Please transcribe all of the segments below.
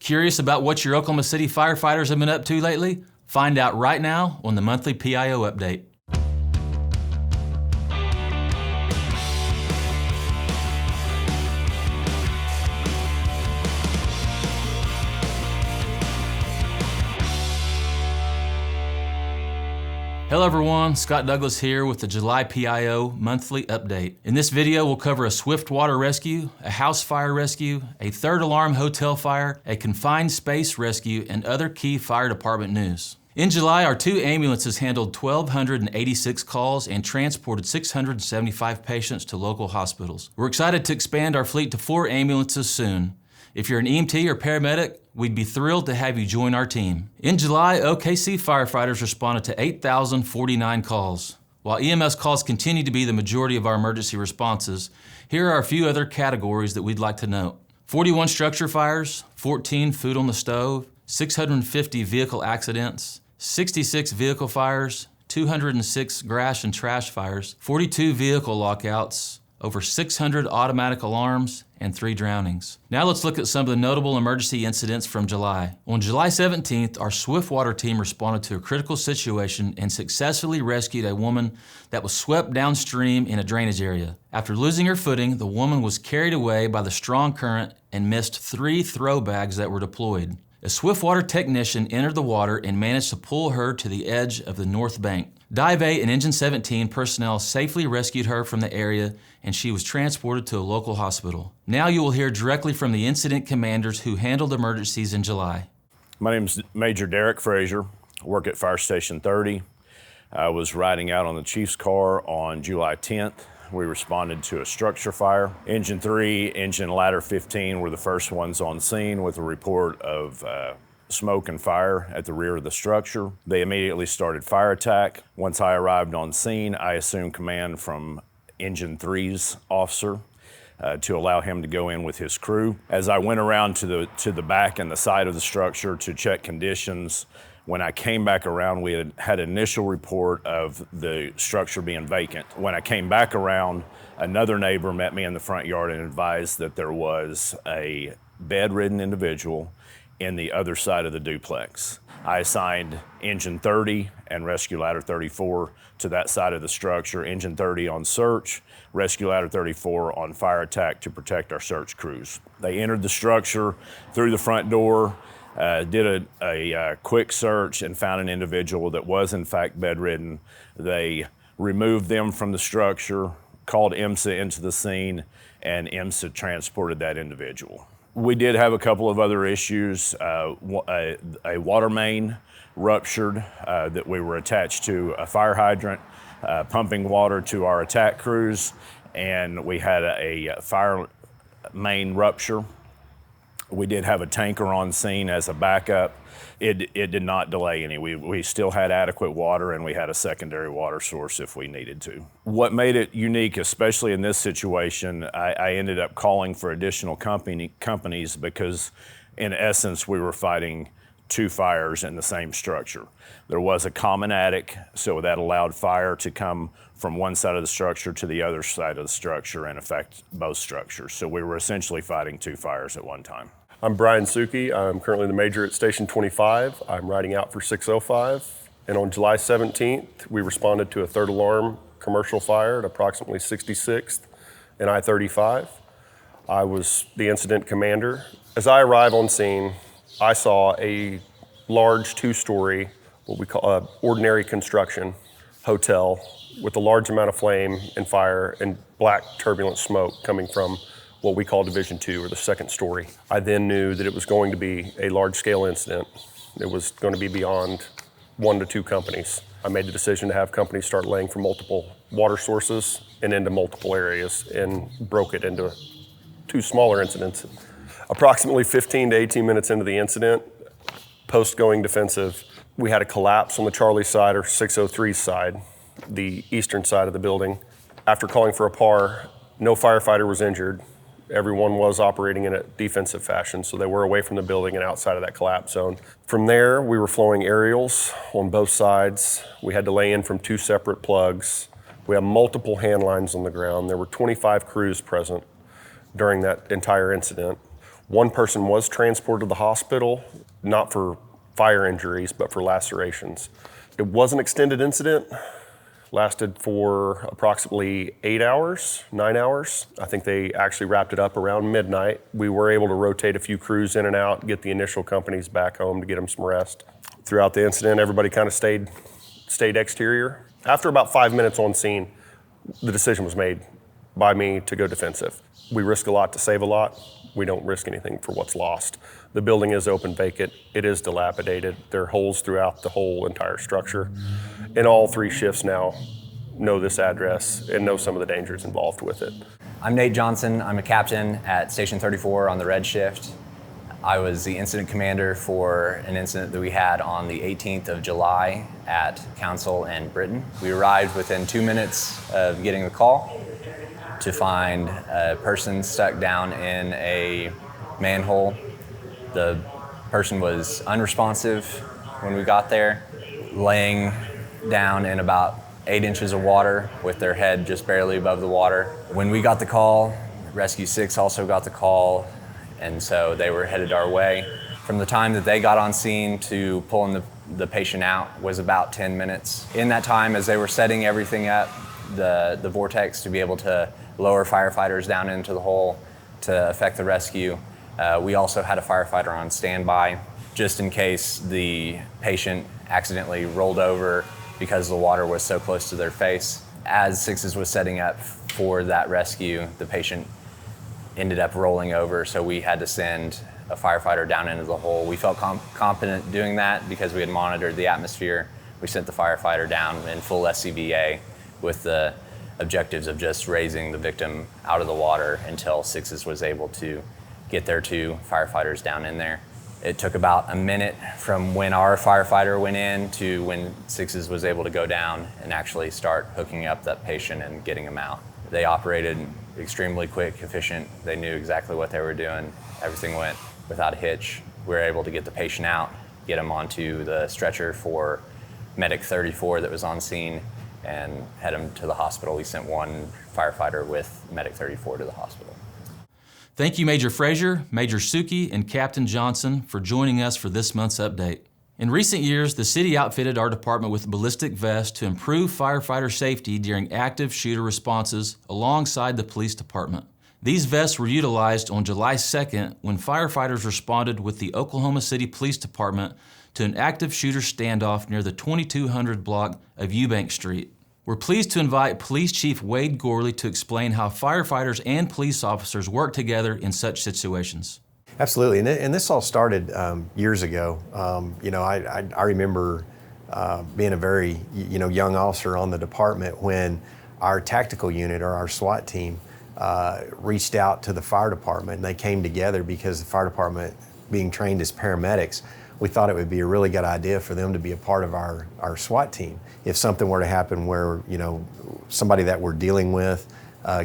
Curious about what your Oklahoma City firefighters have been up to lately? Find out right now on the monthly PIO update. Hello everyone, Scott Douglas here with the July PIO monthly update. In this video, we'll cover a swift water rescue, a house fire rescue, a third alarm hotel fire, a confined space rescue, and other key fire department news. In July, our 2 ambulances handled 1,286 calls and transported 675 patients to local hospitals. We're excited to expand our fleet to 4 ambulances soon. If you're an EMT or paramedic, we'd be thrilled to have you join our team. In July, OKC firefighters responded to 8,049 calls. While EMS calls continue to be the majority of our emergency responses, here are a few other categories that we'd like to note. 41 structure fires, 14 food on the stove, 650 vehicle accidents, 66 vehicle fires, 206 grass and trash fires, 42 vehicle lockouts, over 600 automatic alarms, and 3 drownings. Now let's look at some of the notable emergency incidents from July. On July 17th, our swift water team responded to a critical situation and successfully rescued a woman that was swept downstream in a drainage area. After losing her footing, the woman was carried away by the strong current and missed 3 throw bags that were deployed. A swift water technician entered the water and managed to pull her to the edge of the north bank. Dive 8 and Engine 17 personnel safely rescued her from the area and she was transported to a local hospital. Now you will hear directly from the incident commanders who handled emergencies in July. My name is Major Derek Frazier. I work at Fire Station 30. I was riding out on the chief's car on July 10th. We responded to a structure fire. Engine 3, engine ladder 15 were the first ones on scene with a report of smoke and fire at the rear of the structure. They immediately started fire attack. Once I arrived on scene, I assumed command from Engine 3's officer to allow him to go in with his crew. As I went around to the back and the side of the structure to check conditions, when I came back around, we had initial report of the structure being vacant. When I came back around, another neighbor met me in the front yard and advised that there was a bedridden individual in the other side of the duplex. I assigned Engine 30 and Rescue Ladder 34 to that side of the structure, Engine 30 on search, Rescue Ladder 34 on fire attack to protect our search crews. They entered the structure through the front door, did a quick search and found an individual that was in fact bedridden. They removed them from the structure, called IMSA into the scene, and IMSA transported that individual. We did have a couple of other issues. A water main ruptured that we were attached to a fire hydrant, pumping water to our attack crews, and we had a fire main rupture. We did have a tanker on scene as a backup. It did not delay any. We still had adequate water and we had a secondary water source if we needed to. What made it unique, especially in this situation, I ended up calling for additional companies because in essence we were fighting 2 fires in the same structure. There was a common attic, so that allowed fire to come from one side of the structure to the other side of the structure and affect both structures. So we were essentially fighting 2 fires at one time. I'm Brian Suki. I'm currently the major at Station 25. I'm riding out for 605. And on July 17th, we responded to a third alarm commercial fire at approximately 66th and I-35. I was the incident commander. As I arrive on scene, I saw a large 2-story, what we call ordinary construction hotel with a large amount of flame and fire and black turbulent smoke coming from what we call Division 2, or the 2nd story. I then knew that it was going to be a large-scale incident. It was going to be beyond 1 to 2 companies. I made the decision to have companies start laying from multiple water sources and into multiple areas and broke it into 2 smaller incidents. Approximately 15 to 18 minutes into the incident, post-going defensive, we had a collapse on the Charlie side, or 603's side, the eastern side of the building. After calling for a PAR, no firefighter was injured. Everyone was operating in a defensive fashion, so they were away from the building and outside of that collapse zone. From there, we were flowing aerials on both sides. We had to lay in from 2 separate plugs. We have multiple hand lines on the ground. There were 25 crews present during that entire incident. One person was transported to the hospital, not for fire injuries, but for lacerations. It was an extended incident, lasted for approximately 8 hours, 9 hours. I think they actually wrapped it up around midnight. We were able to rotate a few crews in and out, get the initial companies back home to get them some rest. Throughout the incident, everybody kind of stayed exterior. After about 5 minutes on scene, the decision was made by me to go defensive. We risk a lot to save a lot. We don't risk anything for what's lost. The building is open vacant. It is dilapidated. There are holes throughout the whole entire structure. And all 3 shifts now know this address and know some of the dangers involved with it. I'm Nate Johnson. I'm a captain at Station 34 on the Red Shift. I was the incident commander for an incident that we had on the 18th of July at Council and Britain. We arrived within 2 minutes of getting the call to find a person stuck down in a manhole. The person was unresponsive when we got there, laying down in about 8 inches of water with their head just barely above the water. When we got the call, Rescue 6 also got the call, and so they were headed our way. From the time that they got on scene to pulling the patient out was about 10 minutes. In that time, as they were setting everything up, the vortex to be able to lower firefighters down into the hole to effect the rescue, we also had a firefighter on standby just in case the patient accidentally rolled over because the water was so close to their face. As Sixes was setting up for that rescue, the patient ended up rolling over, so we had to send a firefighter down into the hole. We felt confident doing that because we had monitored the atmosphere. We sent the firefighter down in full SCBA with the objectives of just raising the victim out of the water until Sixes was able to get their 2 firefighters down in there. It took about a minute from when our firefighter went in to when Sixes was able to go down and actually start hooking up that patient and getting him out. They operated extremely quick, efficient. They knew exactly what they were doing. Everything went without a hitch. We were able to get the patient out, get him onto the stretcher for Medic 34 that was on scene, and head him to the hospital. We sent 1 firefighter with Medic 34 to the hospital. Thank you, Major Frazier, Major Suki, and Captain Johnson for joining us for this month's update. In recent years, the city outfitted our department with ballistic vests to improve firefighter safety during active shooter responses alongside the police department. These vests were utilized on July 2nd when firefighters responded with the Oklahoma City Police Department to an active shooter standoff near the 2200 block of Eubank Street. We're pleased to invite Police Chief Wade Gorley to explain how firefighters and police officers work together in such situations. Absolutely, and this all started years ago. I remember being a very young officer on the department when our tactical unit or our SWAT team reached out to the fire department, and they came together because the fire department, being trained as paramedics, we thought it would be a really good idea for them to be a part of our SWAT team. If something were to happen where somebody that we're dealing with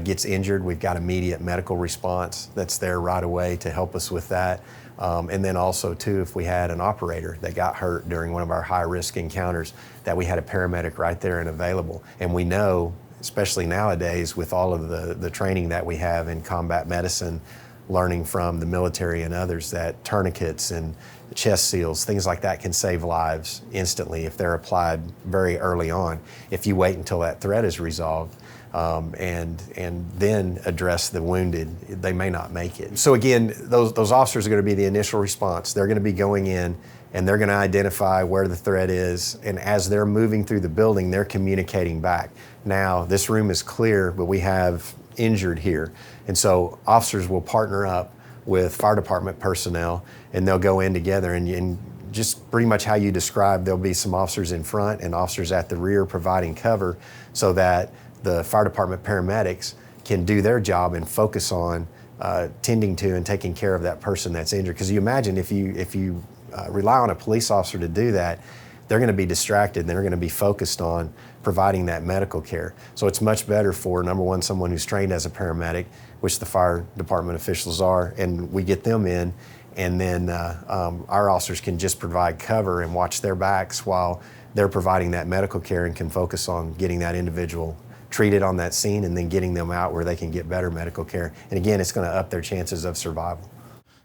gets injured, we've got immediate medical response that's there right away to help us with that. And then also too, if we had an operator that got hurt during one of our high-risk encounters, that we had a paramedic right there and available. And we know, especially nowadays with all of the training that we have in combat medicine, learning from the military and others, that tourniquets and chest seals, things like that can save lives instantly if they're applied very early on. If you wait until that threat is resolved and then address the wounded, they may not make it. So again, those officers are going to be the initial response. They're going to be going in and they're going to identify where the threat is, and as they're moving through the building, they're communicating back. Now, this room is clear, but we have injured here. And so officers will partner up with fire department personnel, and they'll go in together, and just pretty much how you described, there'll be some officers in front and officers at the rear providing cover so that the fire department paramedics can do their job and focus on tending to and taking care of that person that's injured. Because you imagine if you rely on a police officer to do that, they're going to be distracted and they're going to be focused on providing that medical care. So it's much better for, number one, someone who's trained as a paramedic, which the fire department officials are, and we get them in, and then our officers can just provide cover and watch their backs while they're providing that medical care and can focus on getting that individual treated on that scene and then getting them out where they can get better medical care. And again, it's going to up their chances of survival.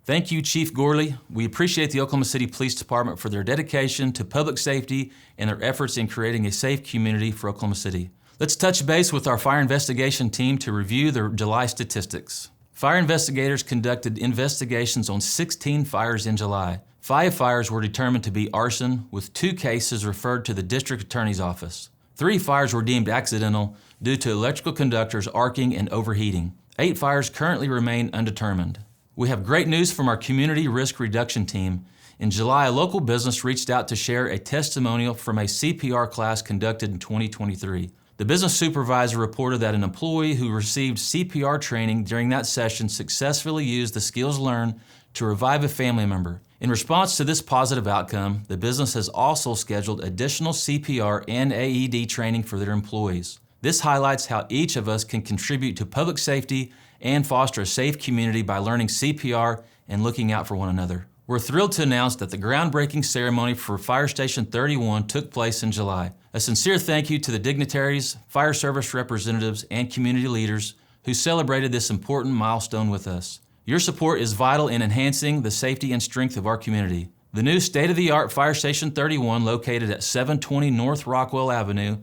Thank you, Chief Gorley. We appreciate the Oklahoma City Police Department for their dedication to public safety and their efforts in creating a safe community for Oklahoma City. Let's touch base with our fire investigation team to review the July statistics. Fire investigators conducted investigations on 16 fires in July. 5 fires were determined to be arson, with 2 cases referred to the District Attorney's Office. 3 fires were deemed accidental due to electrical conductors arcing and overheating. 8 fires currently remain undetermined. We have great news from our Community Risk Reduction team. In July, a local business reached out to share a testimonial from a CPR class conducted in 2023. The business supervisor reported that an employee who received CPR training during that session successfully used the skills learned to revive a family member. In response to this positive outcome, the business has also scheduled additional CPR and AED training for their employees. This highlights how each of us can contribute to public safety and foster a safe community by learning CPR and looking out for one another. We're thrilled to announce that the groundbreaking ceremony for Fire Station 31 took place in July. A sincere thank you to the dignitaries, fire service representatives, and community leaders who celebrated this important milestone with us. Your support is vital in enhancing the safety and strength of our community. The new state-of-the-art Fire Station 31, located at 720 North Rockwell Avenue,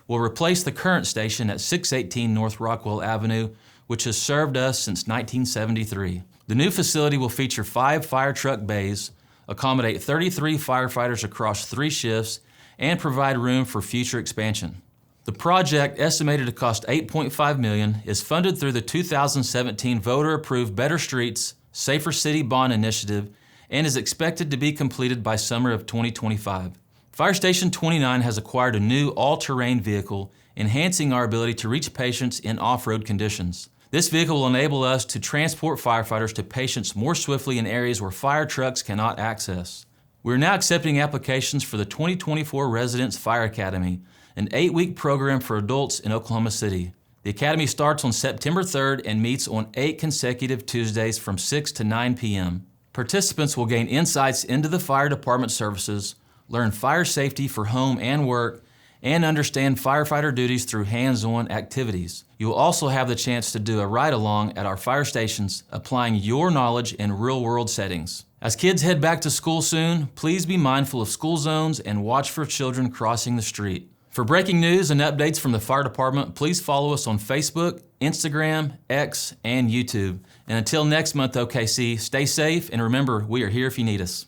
will replace the current station at 618 North Rockwell Avenue, which has served us since 1973. The new facility will feature 5 fire truck bays, accommodate 33 firefighters across 3 shifts, and provide room for future expansion. The project, estimated to cost $8.5 million, is funded through the 2017 voter-approved Better Streets, Safer City Bond Initiative and is expected to be completed by summer of 2025. Fire Station 29 has acquired a new all-terrain vehicle, enhancing our ability to reach patients in off-road conditions. This vehicle will enable us to transport firefighters to patients more swiftly in areas where fire trucks cannot access. We are now accepting applications for the 2024 Residence Fire Academy, an 8-week program for adults in Oklahoma City. The Academy starts on September 3rd and meets on 8 consecutive Tuesdays from 6 to 9 p.m. Participants will gain insights into the fire department services, learn fire safety for home and work, and understand firefighter duties through hands-on activities. You will also have the chance to do a ride-along at our fire stations, applying your knowledge in real-world settings. As kids head back to school soon, please be mindful of school zones and watch for children crossing the street. For breaking news and updates from the fire department, please follow us on Facebook, Instagram, X, and YouTube. And until next month, OKC, stay safe and remember, we are here if you need us.